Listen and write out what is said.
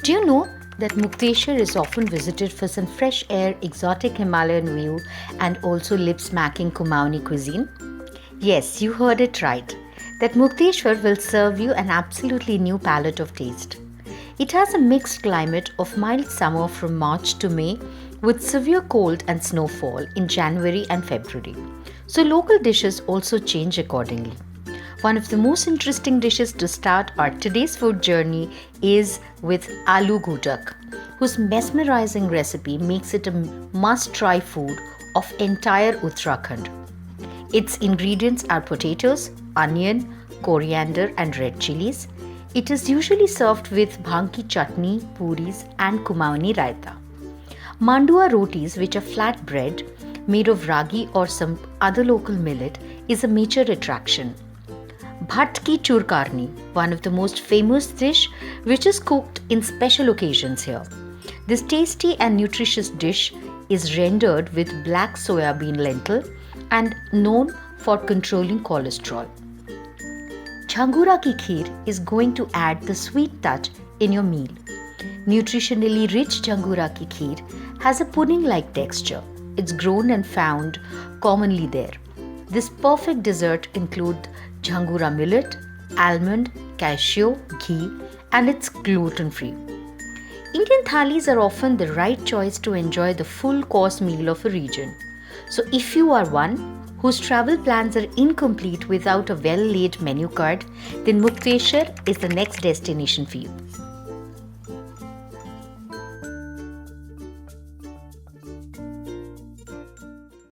Do you know that Mukteshwar is often visited for some fresh air, exotic Himalayan view, and also lip smacking Kumauni cuisine? Yes, you heard it right. That Mukteshwar will serve you an absolutely new palette of taste. It has a mixed climate of mild summer from March to May with severe cold and snowfall in January and February. So local dishes also change accordingly. One of the most interesting dishes to start our today's food journey is with Aloo Gutke, whose mesmerizing recipe makes it a must-try food of entire Uttarakhand. Its ingredients are potatoes, onion, coriander and red chilies. It is usually served with bhangi chutney, puris and Kumaoni raita. Mandua rotis, which are flat bread made of ragi or some other local millet, is a major attraction. Bhatt ki churkarni, one of the most famous dish which is cooked in special occasions here. This tasty and nutritious dish is rendered with black soya bean lentil and known for controlling cholesterol. Jhangore ki kheer is going to add the sweet touch in your meal. Nutritionally rich Jhangore ki kheer has a pudding-like texture. It's grown and found commonly there. This perfect dessert includes Jhangore millet, almond, cashew, ghee, and it's gluten-free. Indian thalis are often the right choice to enjoy the full course meal of a region. So if you are one whose travel plans are incomplete without a well-laid menu card, then Mukteshwar is the next destination for you.